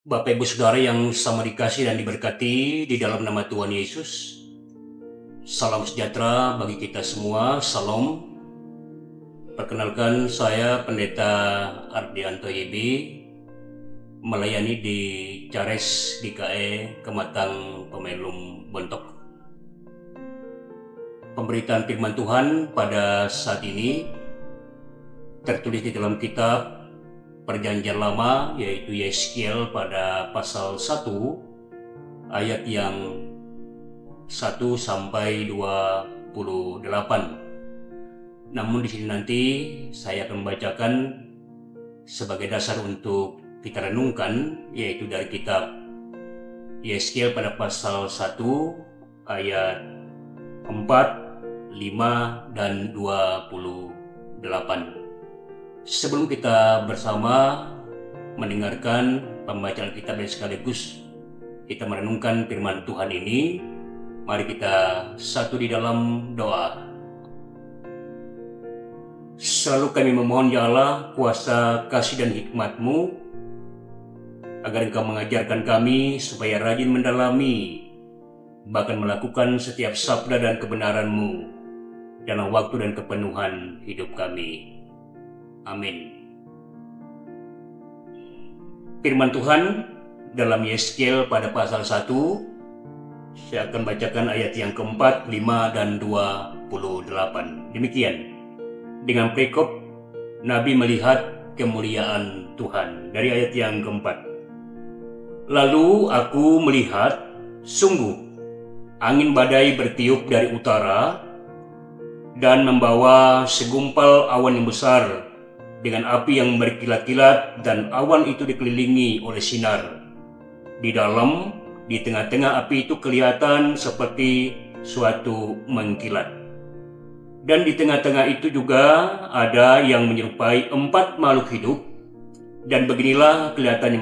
Bapak Ibu Saudara yang sama dikasih dan diberkati di dalam nama Tuhan Yesus. Salam sejahtera bagi kita semua, salam. Perkenalkan saya Pendeta Ardianto YB, melayani di Cares DKE Kematang Pemelum Bontok. Pemberitaan firman Tuhan pada saat ini tertulis di dalam kitab Perjanjian Lama, yaitu Yeskiel pada pasal 1 ayat yang 1 sampai 28. Namun di sini nanti saya akan membacakan sebagai dasar untuk kita renungkan, yaitu dari kitab Yeskiel pada pasal 1 ayat 4, 5, dan 28. Sebelum kita bersama mendengarkan pembacaan kitab dan sekaligus kita merenungkan firman Tuhan ini, mari kita satu di dalam doa. Selalu kami memohon ya Allah, kuasa, kasih dan hikmat-Mu, agar Engkau mengajarkan kami supaya rajin mendalami, bahkan melakukan setiap sabda dan kebenaran-Mu dalam waktu dan kepenuhan hidup kami. Amin. Firman Tuhan dalam Yeskiel pada pasal 1, saya akan bacakan ayat yang keempat, 5, dan 28. Demikian, dengan perikop Nabi melihat kemuliaan Tuhan. Dari ayat yang keempat. Lalu aku melihat, sungguh, angin badai bertiup dari utara dan membawa segumpal awan yang besar dengan api yang berkilat-kilat, dan awan itu dikelilingi oleh sinar. Di tengah-tengah api itu kelihatan seperti suatu mengkilat. Dan di tengah-tengah itu juga ada yang menyerupai 4 makhluk hidup, dan beginilah kelihatannya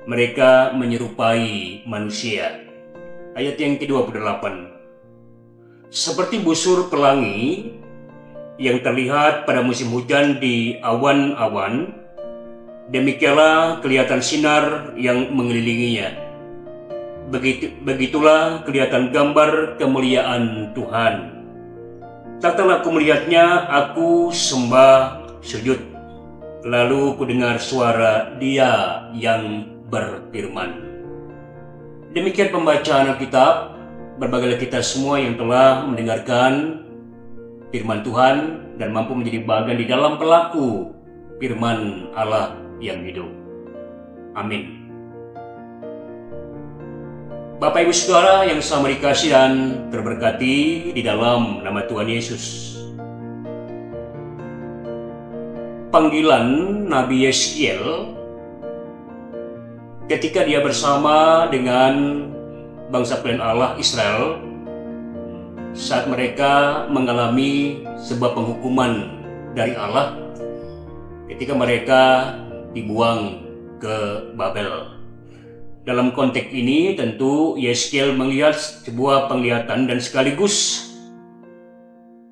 mereka menyerupai manusia. Ayat yang ke-28. Seperti busur pelangi yang terlihat pada musim hujan di awan-awan, demikianlah kelihatan sinar yang mengelilinginya. Begitulah kelihatan gambar kemuliaan Tuhan. Tak telah aku melihatnya, aku sembah sujud. Lalu ku dengar suara Dia yang berfirman. Demikian pembacaan Alkitab. Berbahagialah kita semua yang telah mendengarkan firman Tuhan dan mampu menjadi bagian di dalam pelaku firman Allah yang hidup. Amin. Bapak Ibu Saudara yang sama dikasih dan terberkati di dalam nama Tuhan Yesus. Panggilan Nabi Yeskiel ketika dia bersama dengan bangsa pilihan Allah Israel saat mereka mengalami sebuah penghukuman dari Allah ketika mereka dibuang ke Babel. Dalam konteks ini tentu Yeskiel melihat sebuah penglihatan dan sekaligus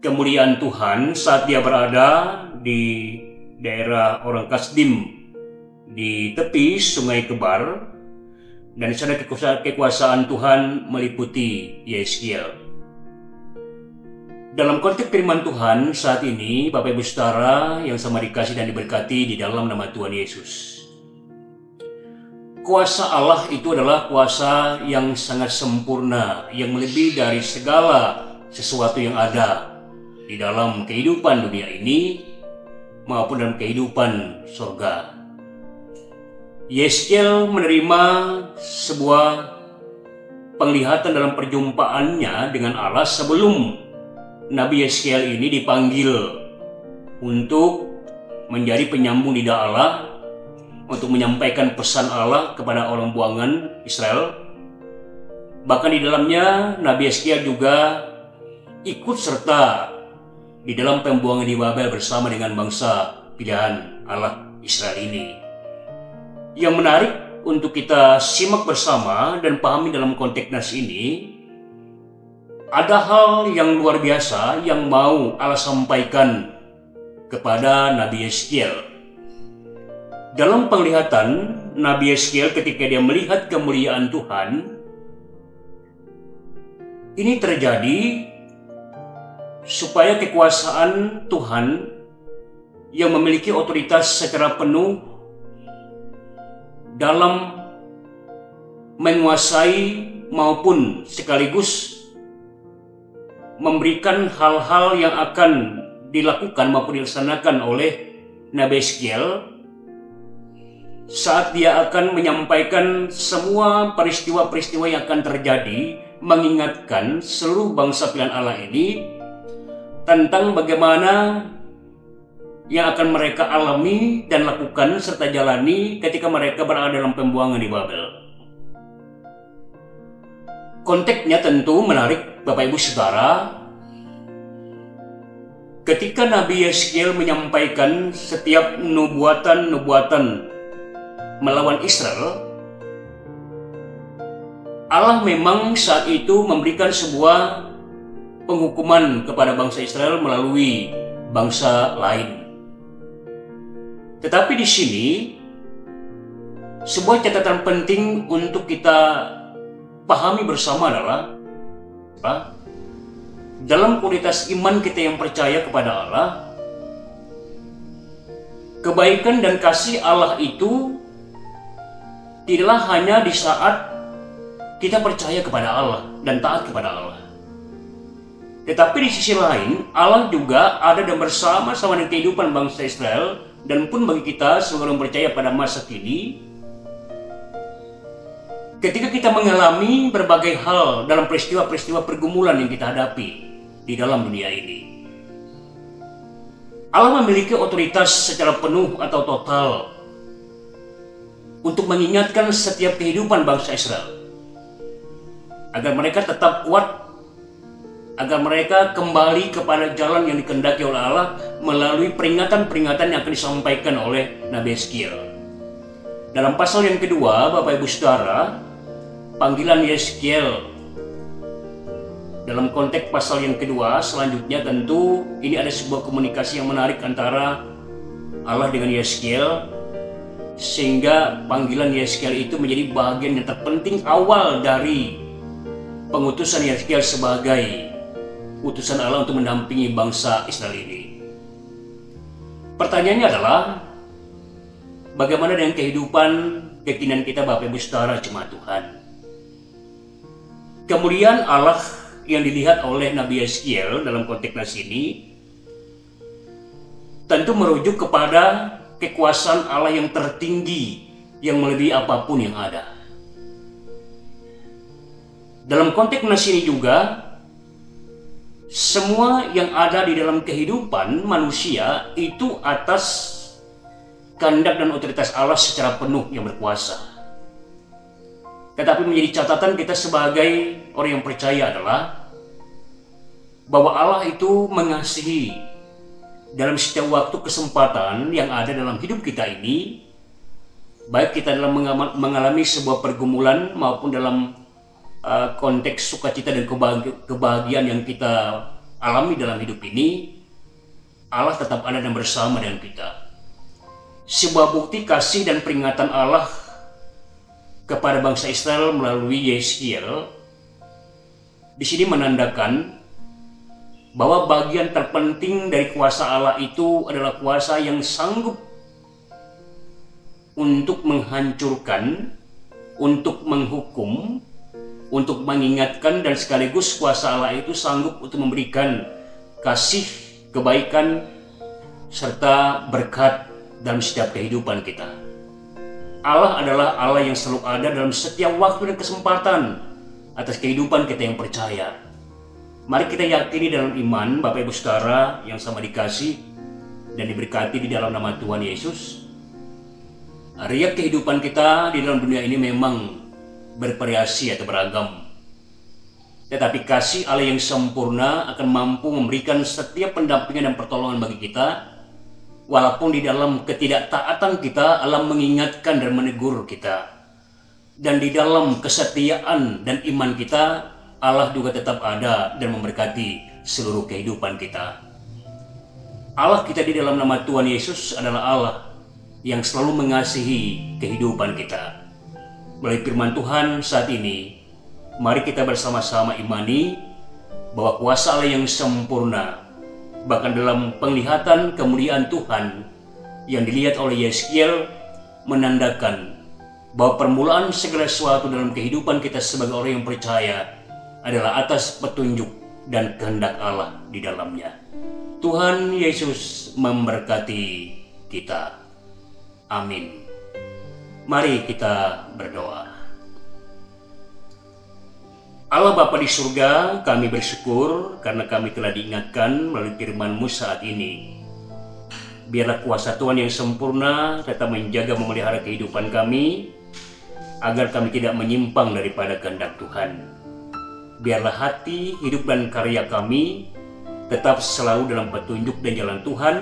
kemuliaan Tuhan saat dia berada di daerah orang Kasdim di tepi Sungai Kebar, dan di sana kekuasaan Tuhan meliputi Yeskiel. Dalam konteks firman Tuhan saat ini, Bapak Ibu Saudara yang sama dikasih dan diberkati di dalam nama Tuhan Yesus. Kuasa Allah itu adalah kuasa yang sangat sempurna, yang melebihi dari segala sesuatu yang ada di dalam kehidupan dunia ini maupun dalam kehidupan surga. Yeskiel menerima sebuah penglihatan dalam perjumpaannya dengan Allah sebelum Nabi Yeskiel ini dipanggil untuk menjadi penyambung lidah Allah, untuk menyampaikan pesan Allah kepada orang buangan Israel. Bahkan di dalamnya Nabi Yeskiel juga ikut serta di dalam pembuangan di Babel bersama dengan bangsa pilihan Allah Israel ini. Yang menarik untuk kita simak bersama dan pahami dalam konteks nas ini, ada hal yang luar biasa yang mau Allah sampaikan kepada Nabi Yeskiel. Dalam penglihatan Nabi Yeskiel ketika dia melihat kemuliaan Tuhan, ini terjadi supaya kekuasaan Tuhan yang memiliki otoritas secara penuh dalam menguasai maupun sekaligus memberikan hal-hal yang akan dilakukan maupun dilaksanakan oleh Nabi Yeskiel saat dia akan menyampaikan semua peristiwa-peristiwa yang akan terjadi, mengingatkan seluruh bangsa pilihan Allah ini tentang bagaimana yang akan mereka alami dan lakukan serta jalani ketika mereka berada dalam pembuangan di Babel. Konteksnya tentu menarik Bapak Ibu Saudara. Ketika Nabi Yeskiel menyampaikan setiap nubuatan-nubuatan melawan Israel, Allah memang saat itu memberikan sebuah penghukuman kepada bangsa Israel melalui bangsa lain. Tetapi di sini sebuah catatan penting untuk kita pahami bersama adalah dalam kualitas iman kita yang percaya kepada Allah, kebaikan dan kasih Allah itu tidaklah hanya di saat kita percaya kepada Allah dan taat kepada Allah. Tetapi di sisi lain, Allah juga ada dan bersama-sama dengan kehidupan bangsa Israel dan pun bagi kita sebagai orang percaya pada masa kini. Ketika kita mengalami berbagai hal dalam peristiwa-peristiwa pergumulan yang kita hadapi di dalam dunia ini, Allah memiliki otoritas secara penuh atau total untuk mengingatkan setiap kehidupan bangsa Israel agar mereka tetap kuat, agar mereka kembali kepada jalan yang dikehendaki oleh Allah melalui peringatan-peringatan yang akan disampaikan oleh Nabi Yeskiel. Dalam pasal yang kedua, Bapak Ibu Saudara, panggilan Yeskiel dalam konteks pasal yang kedua selanjutnya tentu ini ada sebuah komunikasi yang menarik antara Allah dengan Yeskiel, sehingga panggilan Yeskiel itu menjadi bagian yang terpenting awal dari pengutusan Yeskiel sebagai utusan Allah untuk mendampingi bangsa Israel ini. Pertanyaannya adalah, bagaimana dengan kehidupan kekinian kita Bapak Ibu Saudara jemaat Tuhan? Kemuliaan Allah yang dilihat oleh Nabi Yeskiel dalam konteks ini tentu merujuk kepada kekuasaan Allah yang tertinggi yang melebihi apapun yang ada. Dalam konteks ini juga, semua yang ada di dalam kehidupan manusia itu atas kehendak dan otoritas Allah secara penuh yang berkuasa. Tetapi menjadi catatan kita sebagai orang yang percaya adalah bahwa Allah itu mengasihi dalam setiap waktu kesempatan yang ada dalam hidup kita ini, baik kita dalam mengalami sebuah pergumulan maupun dalam konteks sukacita dan kebahagiaan yang kita alami dalam hidup ini, Allah tetap ada dan bersama dengan kita. Sebuah bukti kasih dan peringatan Allah kepada bangsa Israel melalui Yeskiel di sini menandakan bahwa bagian terpenting dari kuasa Allah itu adalah kuasa yang sanggup untuk menghancurkan, untuk menghukum, untuk mengingatkan, dan sekaligus kuasa Allah itu sanggup untuk memberikan kasih, kebaikan, serta berkat dalam setiap kehidupan kita. Allah adalah Allah yang selalu ada dalam setiap waktu dan kesempatan atas kehidupan kita yang percaya. Mari kita yakini dalam iman, Bapak Ibu Saudara yang sama dikasih dan diberkati di dalam nama Tuhan Yesus. Riak kehidupan kita di dalam dunia ini memang bervariasi atau beragam. Tetapi kasih Allah yang sempurna akan mampu memberikan setiap pendampingan dan pertolongan bagi kita. Walaupun di dalam ketidaktaatan kita, Allah mengingatkan dan menegur kita. Dan di dalam kesetiaan dan iman kita, Allah juga tetap ada dan memberkati seluruh kehidupan kita. Allah kita di dalam nama Tuhan Yesus adalah Allah yang selalu mengasihi kehidupan kita. Melalui firman Tuhan saat ini, mari kita bersama-sama imani bahwa kuasa Allah yang sempurna, bahkan dalam penglihatan kemuliaan Tuhan yang dilihat oleh Yeskiel, menandakan bahwa permulaan segala sesuatu dalam kehidupan kita sebagai orang yang percaya adalah atas petunjuk dan kehendak Allah di dalamnya. Tuhan Yesus memberkati kita. Amin. Mari kita berdoa. Allah Bapa di surga, kami bersyukur karena kami telah diingatkan melalui firman-Mu saat ini. Biarlah kuasa Tuhan yang sempurna tetap menjaga memelihara kehidupan kami, agar kami tidak menyimpang daripada kehendak Tuhan. Biarlah hati, hidup, dan karya kami tetap selalu dalam petunjuk dan jalan Tuhan,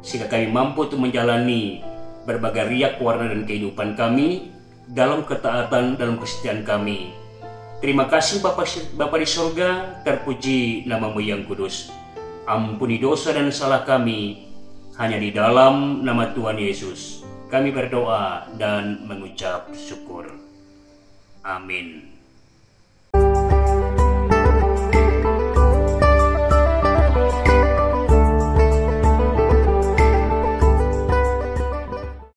sehingga kami mampu untuk menjalani berbagai riak warna dan kehidupan kami dalam ketaatan, dalam kesetiaan kami. Terima kasih Bapa di surga, terpuji nama-Mu yang kudus. Ampuni dosa dan salah kami, hanya di dalam nama Tuhan Yesus kami berdoa dan mengucap syukur. Amin.